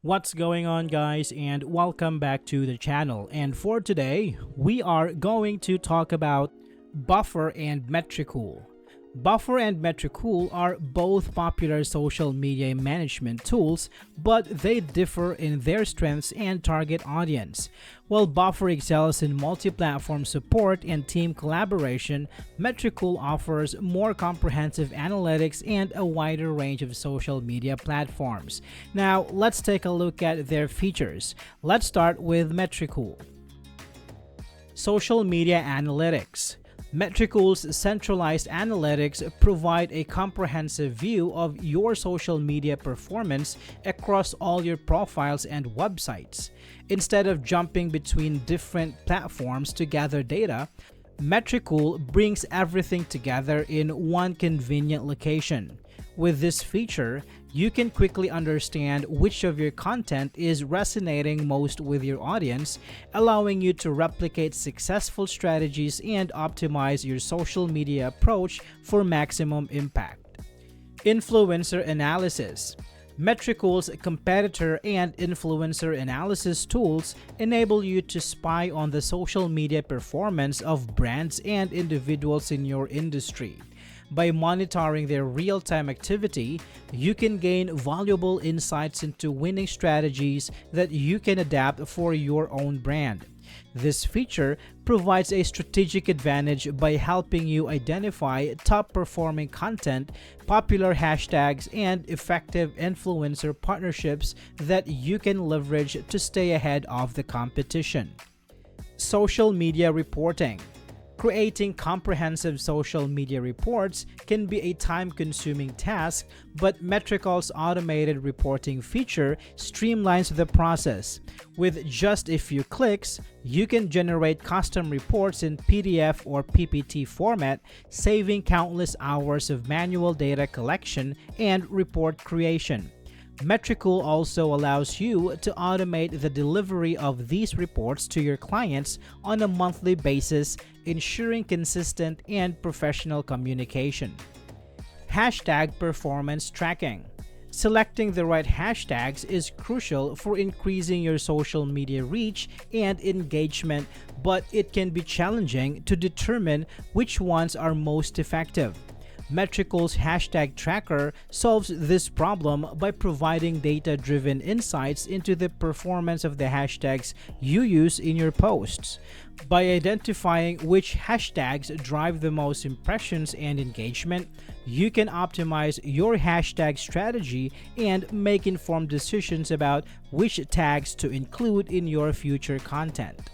What's going on, guys, and welcome back to the channel. And for today, we are going to talk about Buffer and MetriCool. Buffer and MetriCool are both popular social media management tools, but they differ in their strengths and target audience. While Buffer excels in multi-platform support and team collaboration, MetriCool offers more comprehensive analytics and a wider range of social media platforms. Now, let's take a look at their features. Let's start with MetriCool. Social Media Analytics. MetriCool's centralized analytics provide a comprehensive view of your social media performance across all your profiles and websites. Instead of jumping between different platforms to gather data, MetriCool brings everything together in one convenient location. With this feature, you can quickly understand which of your content is resonating most with your audience, allowing you to replicate successful strategies and optimize your social media approach for maximum impact. Influencer Analysis. MetriCool's competitor and influencer analysis tools enable you to spy on the social media performance of brands and individuals in your industry. By monitoring their real-time activity, you can gain valuable insights into winning strategies that you can adapt for your own brand. This feature provides a strategic advantage by helping you identify top-performing content, popular hashtags, and effective influencer partnerships that you can leverage to stay ahead of the competition. Social Media Reporting. Creating comprehensive social media reports can be a time-consuming task, but MetriCool's automated reporting feature streamlines the process. With just a few clicks, you can generate custom reports in PDF or PPT format, saving countless hours of manual data collection and report creation. MetriCool also allows you to automate the delivery of these reports to your clients on a monthly basis, ensuring consistent and professional communication. Hashtag Performance Tracking. Selecting the right hashtags is crucial for increasing your social media reach and engagement, but it can be challenging to determine which ones are most effective. MetriCool's hashtag tracker solves this problem by providing data-driven insights into the performance of the hashtags you use in your posts. By identifying which hashtags drive the most impressions and engagement, you can optimize your hashtag strategy and make informed decisions about which tags to include in your future content.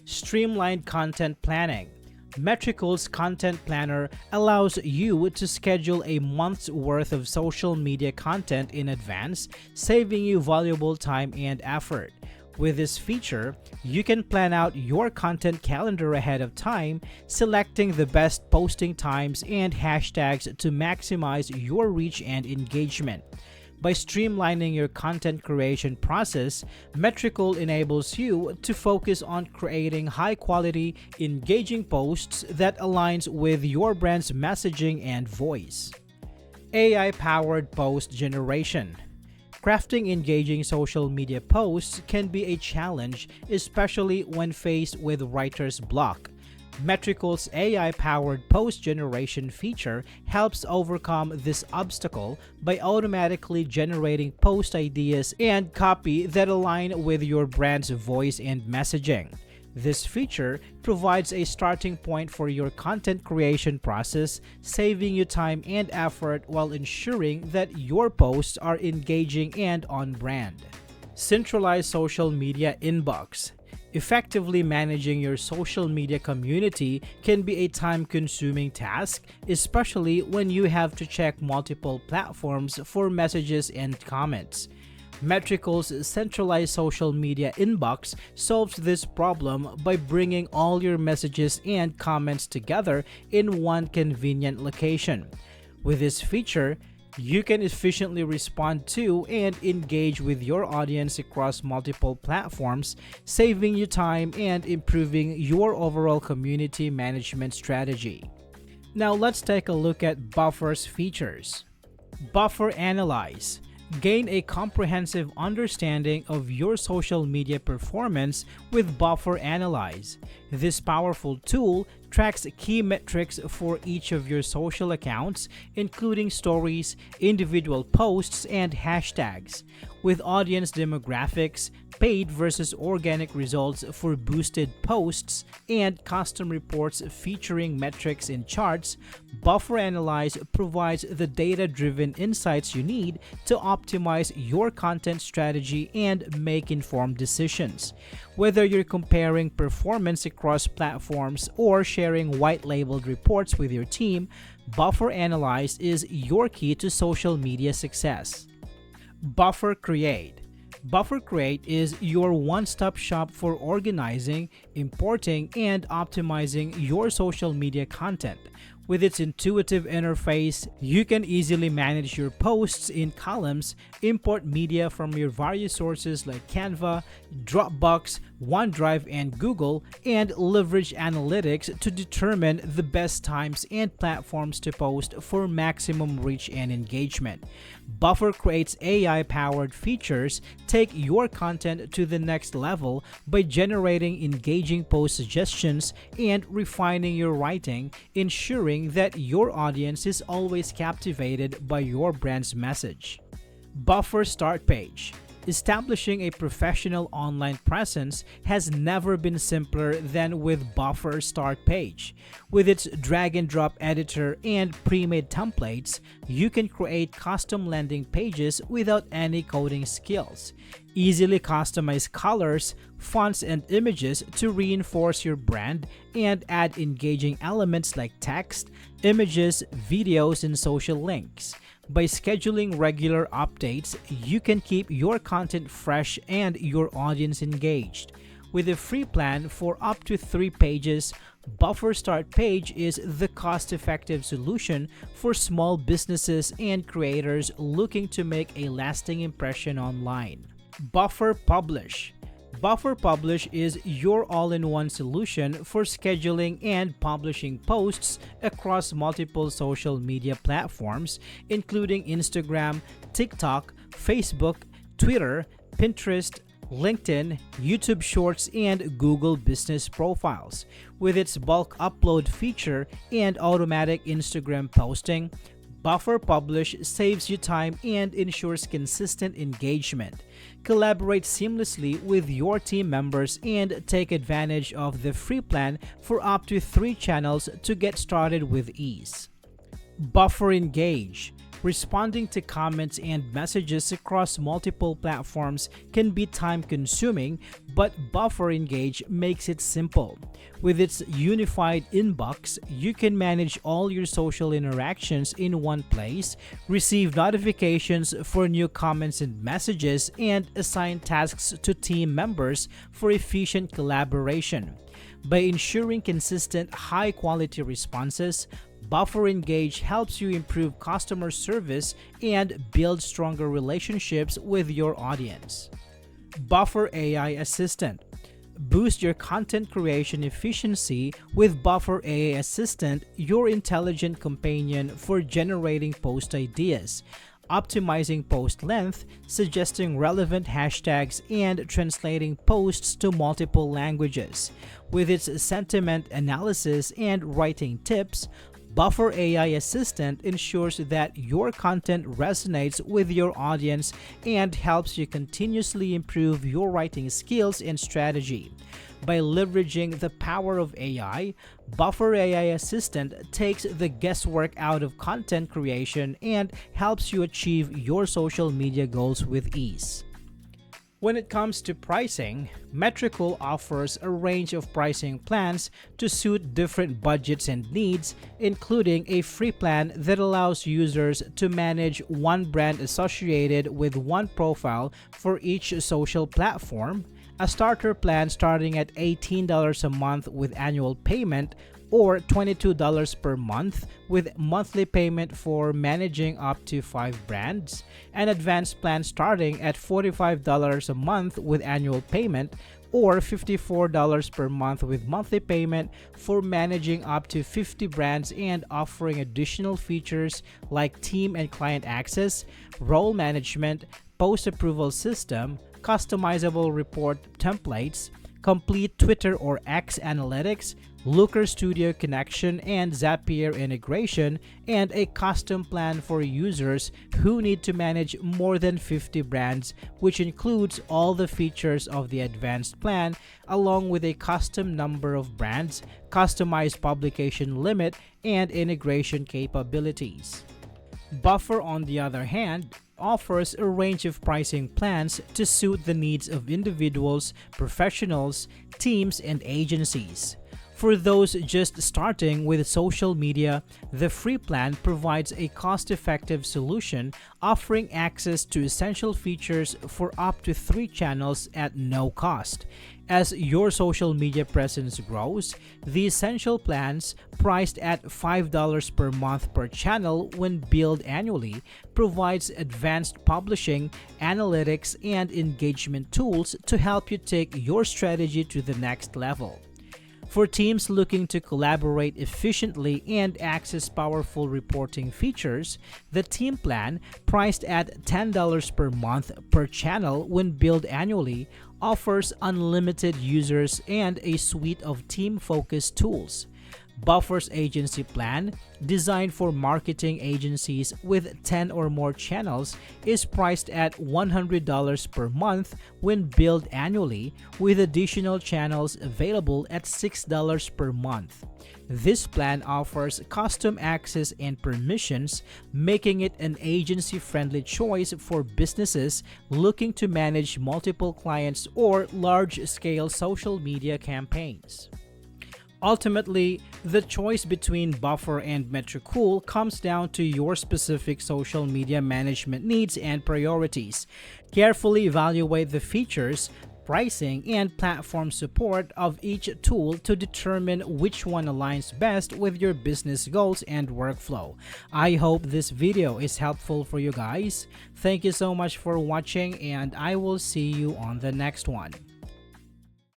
Streamlined Content Planning. MetriCool's Content Planner allows you to schedule a month's worth of social media content in advance, saving you valuable time and effort. With this feature, you can plan out your content calendar ahead of time, selecting the best posting times and hashtags to maximize your reach and engagement. By streamlining your content creation process, MetriCool enables you to focus on creating high-quality, engaging posts that aligns with your brand's messaging and voice. AI-powered post generation. Crafting engaging social media posts can be a challenge, especially when faced with writer's block. MetriCool's AI-powered post generation feature helps overcome this obstacle by automatically generating post ideas and copy that align with your brand's voice and messaging. This feature provides a starting point for your content creation process, saving you time and effort while ensuring that your posts are engaging and on brand. Centralized Social Media Inbox. Effectively managing your social media community can be a time-consuming task, especially when you have to check multiple platforms for messages and comments. MetriCool's centralized social media inbox solves this problem by bringing all your messages and comments together in one convenient location. With this feature, you can efficiently respond to and engage with your audience across multiple platforms, saving you time and improving your overall community management strategy. Now let's take a look at Buffer's features. Buffer Analyze. Gain a comprehensive understanding of your social media performance with Buffer Analyze. This powerful tool tracks key metrics for each of your social accounts, including stories, individual posts, and hashtags. With audience demographics, paid versus organic results for boosted posts, and custom reports featuring metrics and charts, Buffer Analyze provides the data-driven insights you need to optimize your content strategy and make informed decisions. Whether you're comparing performance across platforms or sharing white-labeled reports with your team, Buffer Analyze is your key to social media success. Buffer Create. Buffer Create is your one-stop shop for organizing, importing, and optimizing your social media content. With its intuitive interface, you can easily manage your posts in columns, import media from your various sources like Canva, Dropbox, OneDrive, and Google, and leverage analytics to determine the best times and platforms to post for maximum reach and engagement. Buffer Create's AI-powered features take your content to the next level by generating engaging post suggestions and refining your writing, ensuring that your audience is always captivated by your brand's message. Buffer Start Page. Establishing a professional online presence has never been simpler than with Buffer Start Page. With its drag-and-drop editor and pre-made templates, you can create custom landing pages without any coding skills. Easily customize colors, fonts, and images to reinforce your brand, and add engaging elements like text, images, videos, and social links. By scheduling regular updates, you can keep your content fresh and your audience engaged. With a free plan for up to 3 pages, Buffer Start Page is the cost-effective solution for small businesses and creators looking to make a lasting impression online. Buffer Publish. Buffer Publish is your all-in-one solution for scheduling and publishing posts across multiple social media platforms, including Instagram, TikTok, Facebook, Twitter, Pinterest, LinkedIn, YouTube Shorts, and Google Business Profiles. With its bulk upload feature and automatic Instagram posting, Buffer Publish saves you time and ensures consistent engagement. Collaborate seamlessly with your team members and take advantage of the free plan for up to 3 channels to get started with ease. Buffer Engage. Responding to comments and messages across multiple platforms can be time-consuming, but Buffer Engage makes it simple. With its unified inbox, you can manage all your social interactions in one place, receive notifications for new comments and messages, and assign tasks to team members for efficient collaboration. By ensuring consistent, high-quality responses, Buffer Engage helps you improve customer service and build stronger relationships with your audience. Buffer AI Assistant. Boost your content creation efficiency with Buffer AI Assistant, your intelligent companion for generating post ideas, optimizing post length, suggesting relevant hashtags, and translating posts to multiple languages. With its sentiment analysis and writing tips, Buffer AI Assistant ensures that your content resonates with your audience and helps you continuously improve your writing skills and strategy. By leveraging the power of AI, Buffer AI Assistant takes the guesswork out of content creation and helps you achieve your social media goals with ease. When it comes to pricing, MetriCool offers a range of pricing plans to suit different budgets and needs, including a free plan that allows users to manage one brand associated with one profile for each social platform, a starter plan starting at $18 a month with annual payment, or $22 per month with monthly payment for managing up to 5 brands, an advanced plan starting at $45 a month with annual payment, or $54 per month with monthly payment for managing up to 50 brands and offering additional features like team and client access, role management, post-approval system, customizable report templates, complete Twitter or X analytics, Looker Studio connection and Zapier integration, and a custom plan for users who need to manage more than 50 brands, which includes all the features of the advanced plan, along with a custom number of brands, customized publication limit, and integration capabilities. Buffer, on the other hand, offers a range of pricing plans to suit the needs of individuals, professionals, teams, and agencies. For those just starting with social media, the free plan provides a cost-effective solution offering access to essential features for up to 3 channels at no cost. As your social media presence grows, the essential plans, priced at $5 per month per channel when billed annually, provides advanced publishing, analytics, and engagement tools to help you take your strategy to the next level. For teams looking to collaborate efficiently and access powerful reporting features, the Team Plan, priced at $10 per month per channel when billed annually, offers unlimited users and a suite of team-focused tools. Buffer's Agency Plan, designed for marketing agencies with 10 or more channels, is priced at $100 per month when billed annually, with additional channels available at $6 per month. This plan offers custom access and permissions, making it an agency-friendly choice for businesses looking to manage multiple clients or large-scale social media campaigns. Ultimately, the choice between Buffer and MetriCool comes down to your specific social media management needs and priorities. Carefully evaluate the features, pricing, and platform support of each tool to determine which one aligns best with your business goals and workflow. I hope this video is helpful for you guys. Thank you so much for watching, and I will see you on the next one.